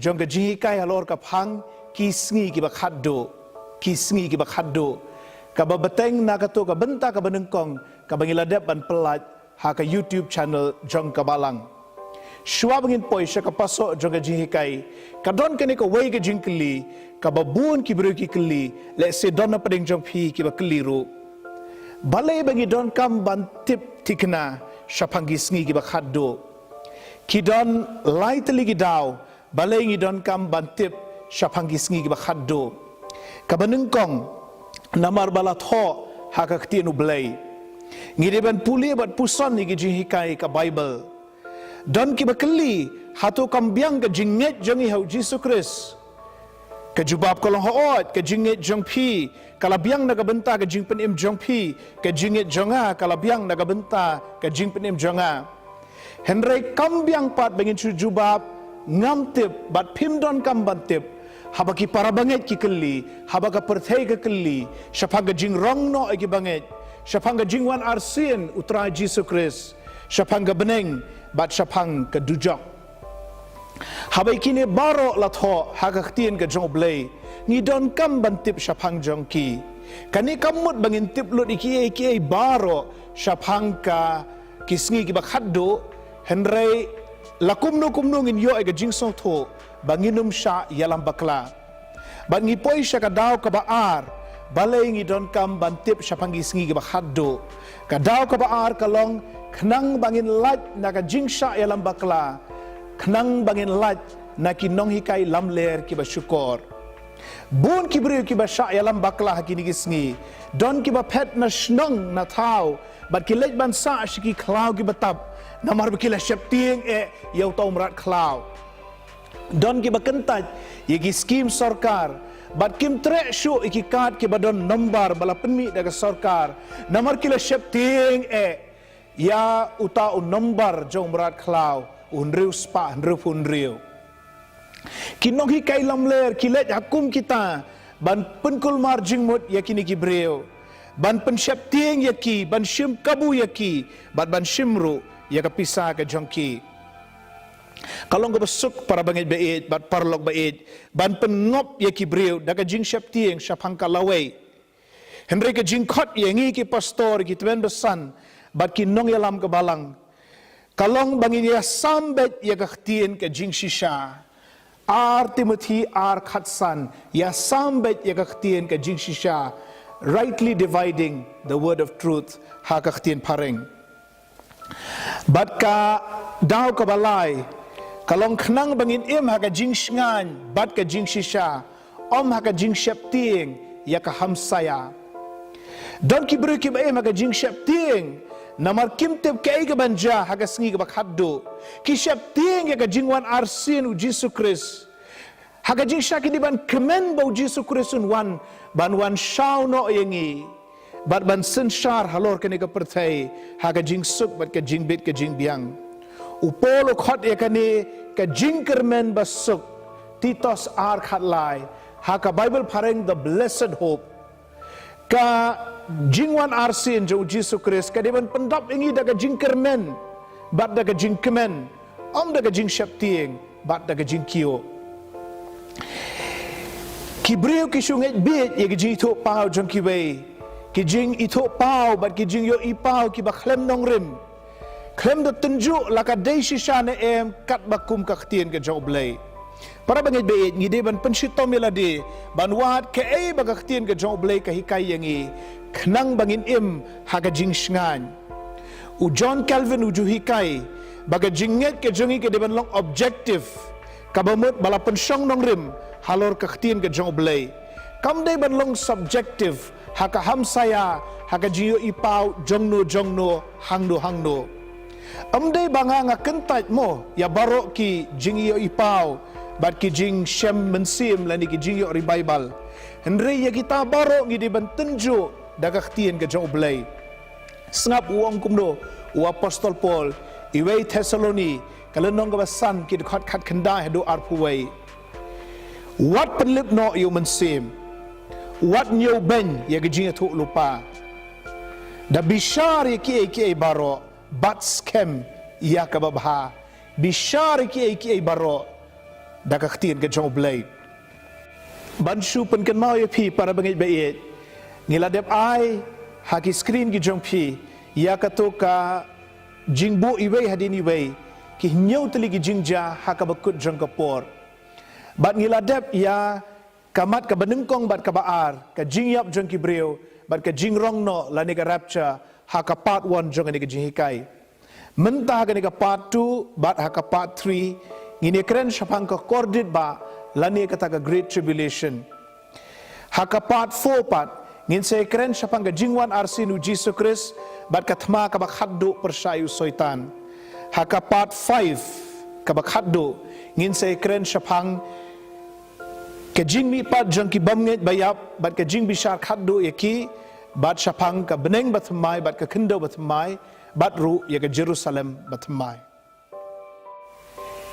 jong ka jihikai halor ka phang ki sngi ki ba khatduh ka ba bateng na ka to ka benta ka banengkong ka bangiladep ban pelat ha ka YouTube channel jong ka balang shwa bangin poi sha ka paso jong ka jihikai ka don ka ni ka wei ka jingkli ka ba bun ki bru ki kli le se don na pading jong phi ki ba keliru balai bangi don kam ban tip tikna Shaphang gi sngi ki ba khatduh ki don lightly gi daw balai ngi don kam ban tip Shaphang gi sngi ki ba khatduh ka banengkong namar bala tho ha ka kti nu Balei ngi de ban puli bat puson ni gi jihikai ka Bible don ki ba kli hatu kam biang ka jinget jongi hau Jesus Christ ka jubab kolong hoot ka jinget jong phi kala biang naga benta ka jing penim jong phi ka jinget jonga kala biang naga benta ka jing penim jonga henry kam biang pat bangin chu jubab ngam tip bat phim don kam ban tip haba ki para banget ki keli haba ka perthai ka keli Shaphang ka jingrong no ki banget Shaphang ka jingwan arsien utra Jesus Christ Shaphang ka beneng bat Shaphang ka dujok habai kini baro latho hakaktien ka jong Balei ngi don kam ban tip Shaphang jong ki kani kamut bangin tip lut iki baro Shaphang ka kisngi ki ba khatduh henry lakumno ngin yo ga jingsong tho banginum sha yalam bakla ban ngi poi sha ka daw ka baar Balei ngi don kam ban tip Shaphang kisngi ki ba khatduh ka daw ka baar kalong khnang bangin lat na ka jingsha yalam bakla khnang bangin lat na kinong hikai lamler ki ba syukur bun ki bri ki ba sha yalam bakla hakini kisngi don ki ba phet na snong na thau bat ki lej ban sa shiki klau ki batap namar bikila syapting yau tau merat klau don ki ba kentaj yegi skim sarkar bat kim trek syu iki kat ki ba don nombar bala penmi daga sarkar namar kila syapting ya uta un nombar jong merat klau unriu spa unriu kinong hikai lamler kilet hakum kita ban penkul marjing mut yakini kibreu ban pensyap tieng yaki ban shim kabu yaki ban shimru ya kapisa ka jongki kalong ka besuk para bangit bait bat parlok bait ban pengop yaki breu daga jing syap tieng Shaphang ka lawai henry ka jing khot yangi ki pastor ki twen besan bat kinong yalam ka balang kalong bangin ya sambet ya kaktien ka jing shisha Timothy khatsan ya sambet ya kaktien ka jing shisha rightly dividing the word of truth ha kaktien pareng bat ka daw ka balai kalong khnang bangin ha ka jing sngan bat ka jing shisha ha ka jing syapting ya ka hamsaya don ki bru ki ba ha ka jing syapting namar kimtep kai ka banja haga sngi ka khatduh ki syap tieng ya ka jingwan arsin u Jesus Christ haga jing syaki di ban kemen bau Jesus Christ wan ban wan shaw no yengi ban sen shar halor kani ka perthai haga jing suk bat ka jing bit ka jing biang upolo khot ya kani ka jing kermen basuk titos khatlai haka Bible pareng the blessed hope ka jingwan arsin jo Jesus Christ kadiban pendap ingi daga jingkermen bat daga jingkemen daga jing syaptieng bat daga jingkio kibriu ki sunget bit ye ki jito pau jong kiwei ki jing ito pau bat ki jing yo ipau ki ba khlem nong rim khlem do tunju laka dei shishane kat bakum kaktien ke jo Balei para bangit bait ngi ban pensito meladi ban wat ke bagaktien ke jo Balei ka hikai yangi khnang bangin haga jing sngan u John Calvin u juhikai baga jinget ke jongi ke deban long objective kabamut bala pensyong nong rim halor kaktien ke jong Balei kam de ban long subjective haka hamsaya haka jiyo ipau jongno hangno amde banga nga kentaj mo ya barok ki jingiyo ipau bat ki jing shem mensim lani ki jingiyo revival henry ya kita barok ngi deban tenju daga ktien ke jong Balei sngap uang kumdo u apostol Paul iwei Thessaloni kalenong ka basan ki khot khat khanda hedo arpuwei wat penlip no yu mensim wat nyu ben ya gijing tu lupa da bishar ki baro bat scam ya ka babha bishar ki baro dak khtin ke jong Balei ban shu pen kan mau ye phi para bangai bae ngiladep ai haki screen ki jong phi ya katoka jingbu iwei hadini wei ki nyau teli ki jingja haka bakut jong kapor bat ngiladep ya kamat ka benengkong bat ka baar ka jingyap jong ki breu bat ka jingrong no la ni ka rapture haka part 1 jong ni ka jinghikai mentah ka ni ka part-2 bat haka part-3 ngini keren Shaphang ka kordit ba lani kata ka great tribulation haka part-4 pat ngin se keren Shaphang ka jingwan arsinu Jesus Christ bat ka thma ka ba khatduh persayu soitan haka part-5 ka ba khatduh ngin se keren Shaphang ka jingmi pat jang ki bamnget bayap bat ka jing bishar khatduh yaki bat Shaphang ka beneng batmai bat ka kendo batmai bat ru ya ka Jerusalem batmai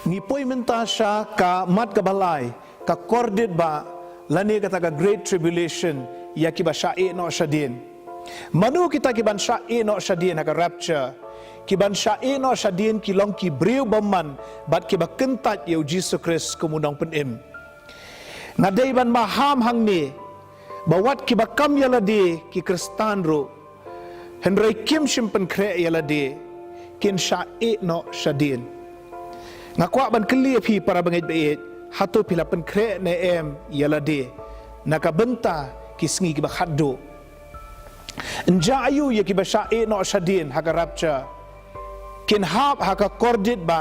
ni poi menta sha ka mat ka balai ka kordit ba lani kata ka great tribulation ya ki ba syae no shadin manu kita ki ban syae no shadin ka rapture ki ban syae no shadin ki long ki breu baman bat ki ba kentat ye Jesus Christ kumundang penim ngadai ban maham hang ni bawat ki ba kam yala de ki kristan ro henry kim simpen kre yala de kin syae no shadin ngakwa ban keli phi para bangai bae hatu pila pen kre ne em yala de nakabenta ki sngi ki ba khatduh nja ayu ye ki ba syae no shadin haka rapture kin hab haka kordit ba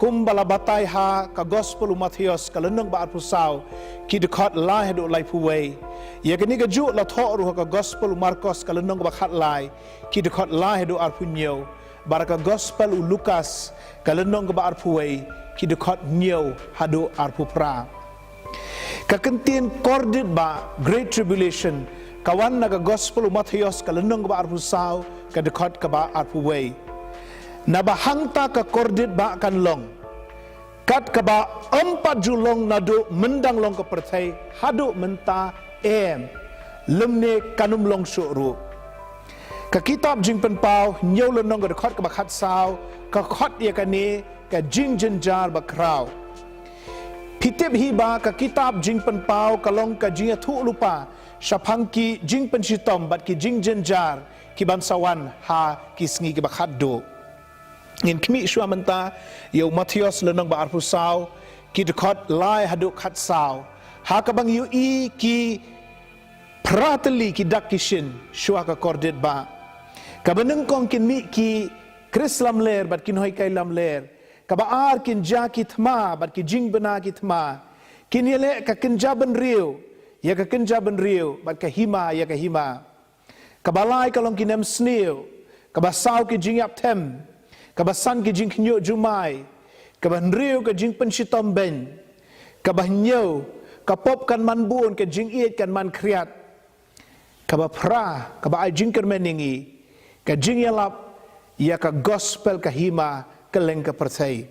kumbala batai ha ka gospel Matthews ka lenung ba arpusau ki dekat lai do lai puwei ye kini ka ju la tho ru ka gospel Marcos ka lenung ba khat lai ki dekat lai do arpunyo baraka gospel Lukas kalenong ba arpuwei ki dekat nyo hado arpupra kakentin kordit ba great tribulation kawan naga gospel Matthews kalenong ba arpusau ka dekat ka ba arpuwei na bahangta ka kordit ba kan long kat ka ba 4 julong nado mendang long ka perthai hado menta em lemne kanum long syuru ka kitab jing pen pau nyau lenong ka dekat ka ba khat sao ka khot ya kani ka jing jenjar ba krau pitip hi ba ka kitab jing pen pau kalong ka jing thu lupa Shaphang ki jing pen sitom bat ki jing jenjar ki bansawan ha ki sngi ki ba khatduh ngin kmi shwa menta yo Matthews lenong ba arpusau ki dekat lai hadu khat sao ha ka bang yu i ki prateli ki dakishin shwa ka kordit ba ka benengkong kin mi ki Chris lam ler bat kin hoi kai lam ler ka ba ar kin ja ki thma bat ki jing bana ki thma kin yele ka kin ja ban riu ya ka kin ja ban riu bat ka hima ya ka hima ka balai kalong ki nem sneu ka ba sau ki jing yap them ka ba san ki jing knyo jumai ka ban riu ka jing pen sitom ben ka ba nyo ka pop kan man bun ka jing iet kan man kriat ka ba pra ka ba ai jing ker meningi ka jing yalap ya ka gospel ka hima keleng ka percay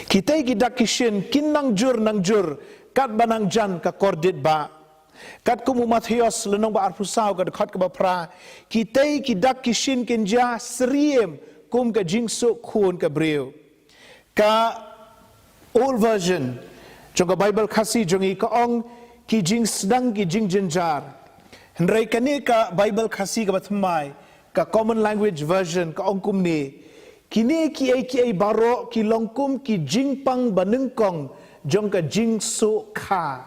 kita gidak kishin kinang jur kat banang jan ka kordit ba kat kumu Matthews lenong ba arpusau ka dekat ka ba pra kita gidak kishin kinja seriem kum ka jingsu khun ka breu ka old version jong ka Bible khasi jong i ka ong ki jing sedang ki jing jenjar hendrai kani ka Bible khasi ka batmai ka common language version ka ongkum ni kini ki ai baro ki longkum ki jingpang banengkong jong ka jingsu kha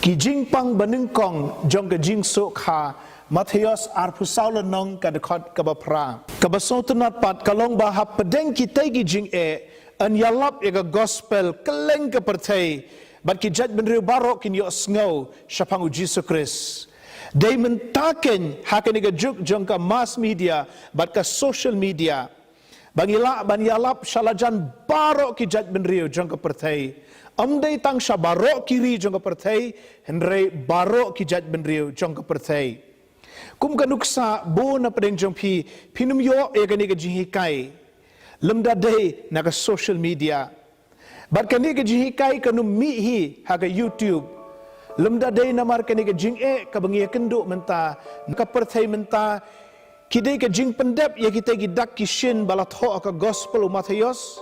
ki jingpang banengkong jong ka jingsu kha Matthews arpusau lenong ka dekat ka bapra ka basotenat pat kalong ba hap pedeng ki tegi jing an yalap ya ka gospel keleng ka pertai bat ki judge benriu baro kin yo sngo Shaphang Jesus Christ They mentaken hakaniga juk jong ka mass media bat ka social media bangilap shalajan baro ki jat benrio jong ka perthai amdai tang sha baro kiri jong ka perthai henre baro ki jat benrio jong ka perthai kum ka nuksa bo na pedeng jong pinum yo e kaniga jihikai lemda dei na ka social media bat kaniga jihikai kanum mi hi ha ka YouTube lemda day namar kani ke jing ka bangi kendo menta ka perthai menta kidai ke jing pendep ya kita gidak kishin balat ho ka gospel Matthews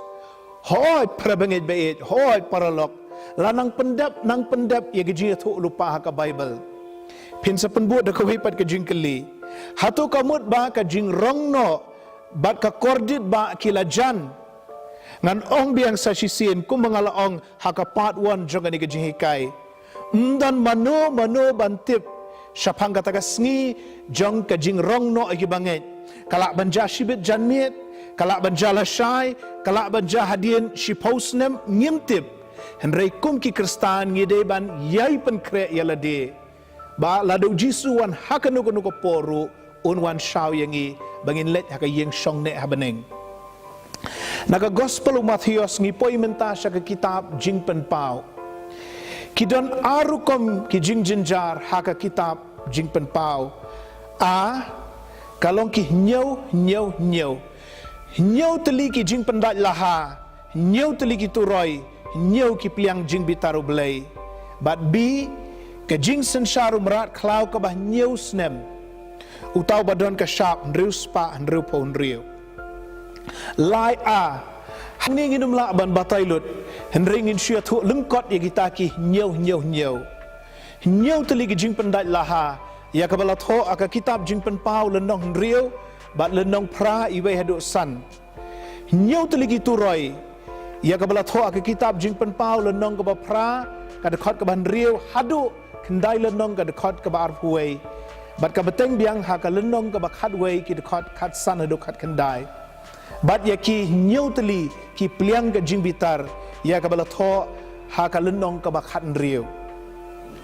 hoi prabangit bait hoi paralok lanang pendap ya gejia tu lupa ha ka Bible pin sa penbuat da kawipat ka jingkeli hatu kamut ba ka jingrong no bat ka kordit ba kilajan ngan ong biang sa sisin kum mangalaong ha ka Part-1 jong ni kejihikai dan mano bantip Shaphang kata ka sngi jong ka jingrong no agi banget kalak banja shibit janmit kalak banja lasai kalak banja hadien shipausnem ngimtip henrei kum ki kristan ngide ban yai pen kre yalade ba ladu jisuan hakanu ko poru unwan shaw yangi bangin let haka yeng shong ne habaneng naga gospel Matthews ngi poi menta sa ka kitab jing pen pau kidon arukom ki jing jinjar haka kitab jing pen pau kalong ki nyau teli ki jing pendat laha nyau teli ki turoi nyau ki pliang jing bitaru Balei but bi ke jing sensharu merat klau ka bah nyau snem utau badon ka shap nriu spa nriu po nriu lai hangni nginum la ban batailut henring in syia thu lengkot ya kita ki nyau teli ki jing pendat laha ya ka bala tho aka kitab jing pen pau lenong nriu bat lenong pra iwe hadu san nyau teli ki turoi ya ka bala tho aka kitab jing pen pau lenong ka ba pra ka dekhot ka ban riu hadu kendai lenong ka dekhot ka ba arpuai bat ka beteng biang ha ka lenong ka ba khatwei ki dekhot khat san hadu khat kendai bat ya ki nyau teli ki pliang ka jing bitar ya ka bala tho ha ka lenong ka ba khat riu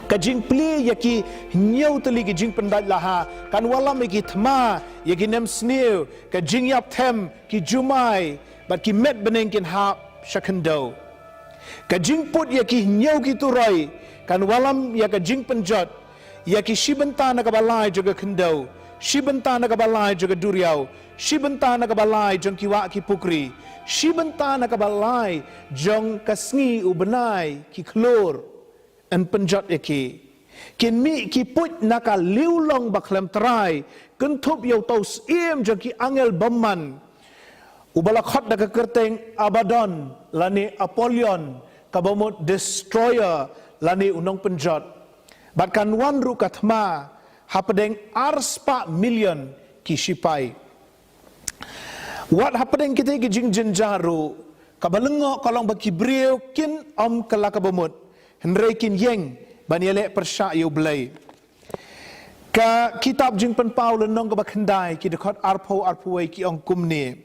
ka jing pli ya ki nyau teli ki jing pendat laha kan walam ki thma ya ki nem snew ka jing yap them ki jumai bat ki met beneng kin hap shakendo ka jing put ya ki nyau ki turai kan walam ya ka jing penjot ya ki shibenta na ka balai juga kendo shibenta na ka balai juga duriau shibenta na ka balai jong ki wa ki pukri shibenta na ka balai jong ka sngi ubenai ki klor an penjot eki kin mi ki put naka liulong baklem trai kentup yau tau siem jong ki angel baman ubala khot da ka kerteng Abaddon lani Apollyon kabamut destroyer lani unong penjot batkan wan ru kathma hapadeng arspa million ki sipai wat hapadeng kita ki jing jenjaru kabalengo kolong baki brieu kin om kala kabamut henrei kin yeng baniele persya yu Balei ka kitab jing pen pau lenong ka bakhendai ki dekhot arpuai ki ong kumni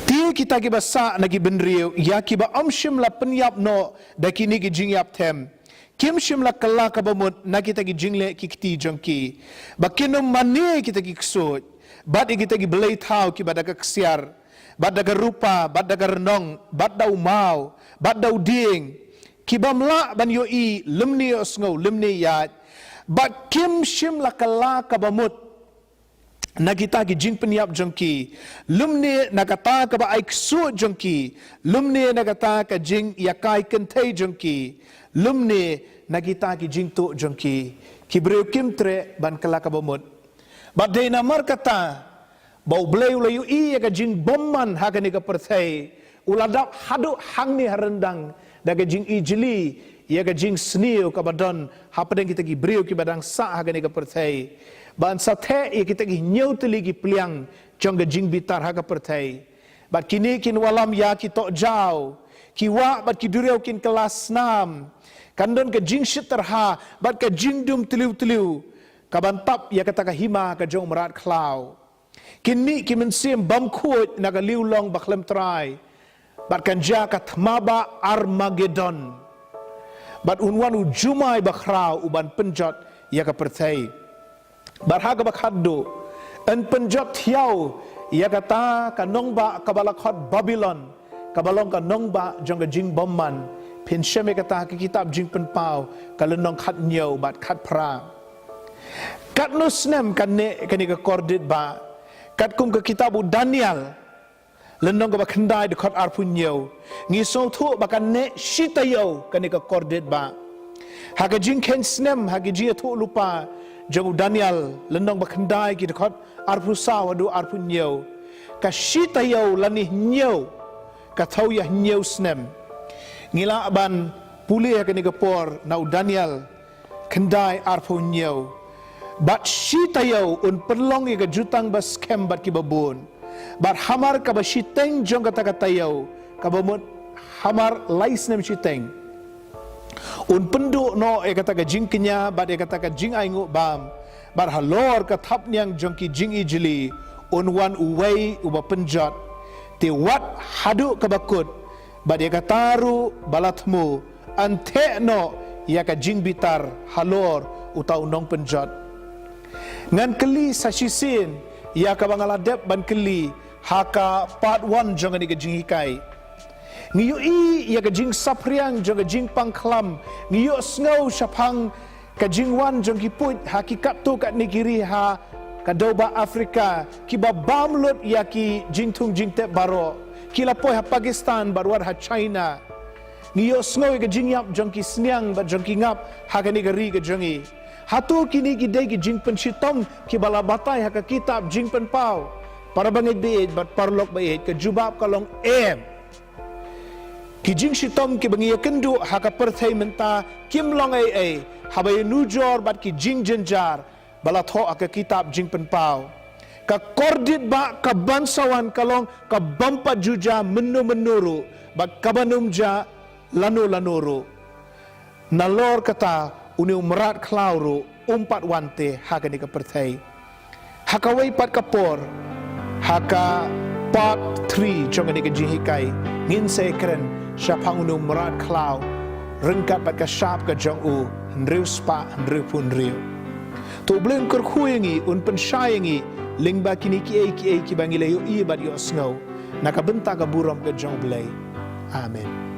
tiu kita ki basa nagi benriu ya ki ba shim la penyap no da kini ki jing yap them kim shim la kala ka bamut na kita ki jingle ki kti jongki bakinum mani kita ki ksut bad kita ki Balei thau ki badaka ksiar badaka rupa badaka renong badau mau badau ding kibamla ban yoi lemni osngau lemni yat bat kim shim la kala kabamut nagita ki jing penyap jongki lemni nagata ka ba aiksu jongki lemni nagata ka jing yakai kentai jongki lemni nagita ki jing tu jongki kibreu kim tre ban kala kabamut bat dei namar kata bau Balei ulayu i ka jing bomman hagani ka perthai uladap hadu hangni harendang daga jing ijli ya ga jing sniu ka badon hapadeng kita gi briu ki badang sa hagani ka perthai ban sa the ya kita gi nyau teli gi pliang jong ga jing bitar ha ka perthai bat kini kin walam ya ki tok jau ki wa bat ki duriau kin kelas 6 kandon ka jing shiterha bat ka jing dum teliu ka bantap ya kata ka hima ka jong merat klau kin mi ki mensim bam khut na ga liulong baklem trai bat kanja kat maba Armageddon bat unwan ujumai bakrau uban penjot ya ka perthai bat ha ka khatduh an penjot thiau ya kata kanong ba kabalakhot Babylon kabalong kanong ba jong ka jing bomman pin sheme kata ki kitab jing pen pau kalenong khat nyau bat khat pra kat nusnem kan ne kani ka kordit ba kat kum ka kitabu Daniel lenong ka bakhendai dekhot arpunyo ngiso thu bakan ne shitayo kani ka kordit ba haga jing ken snem haga ji thu lupa jong Daniel lenong bakhendai ki dekhot arpusa wadu arpunyo ka shitayo lani nyo kathau ya nyeu snem ngila ban pulih ka ni kapor nau Daniel kendai arpo nyeu bat shitayau un perlong ka jutang ba scam bat ki babun bat hamar ka ba shiteng jong kata-katayau ka ba hamar laisnem shiteng un penduk no kata ka jing kenya bat kata ka jing aingu bam bar halor ka thap nyang jong ki jing ijli un wan uwei uba penjat te wat hadu ka bakut bat ka taru balatmu ante no ya ka jing bitar halor utau nong penjat ngan keli sasisin ya ka bangaladep ban keli haka part 1 jong ni ka jing hikai ngiyo ya ka jing sapriang jong ka jing pangklam ngiyo sngo Shaphang ka jing wan jong ki put hakikat tu kat negeri ha ka doba Afrika kiba bamlut ya ki jing tung jing te baro kila poi ha Pakistan barwar ha China ngiyo sngo ka jing yap jong ki sniang ba jong ki ngap ha ka negeri ka jongi hatu kini ki dei ki jing pen shitong ki bala batai ha ka kitab jing pen pau para bangit beid bat parlok beid ka jubab kalong ki jing shitong ki bangi kendu ha ka perthai menta kim long ai habay nujor bat ki jing jenjar bala tho aka kitab jing pen pau ka kordit ba ka bansawan kalong ka bampat juja menuru bat kabanum ja lanuru nalor kata uniu merat klauru umpat wante haka ni ka perthai haka wai pat kapor haka part 3 jong ni ka jihikai ngin se kren Shaphang uniu merat klau rengkat pat ka syap ka jong u nriu spa nriu pun riu tu bleng kur khuyengi un pen syayengi lingba kini ki bangi le yo i bat yo snow nakabenta ka buram ka jong Balei amen.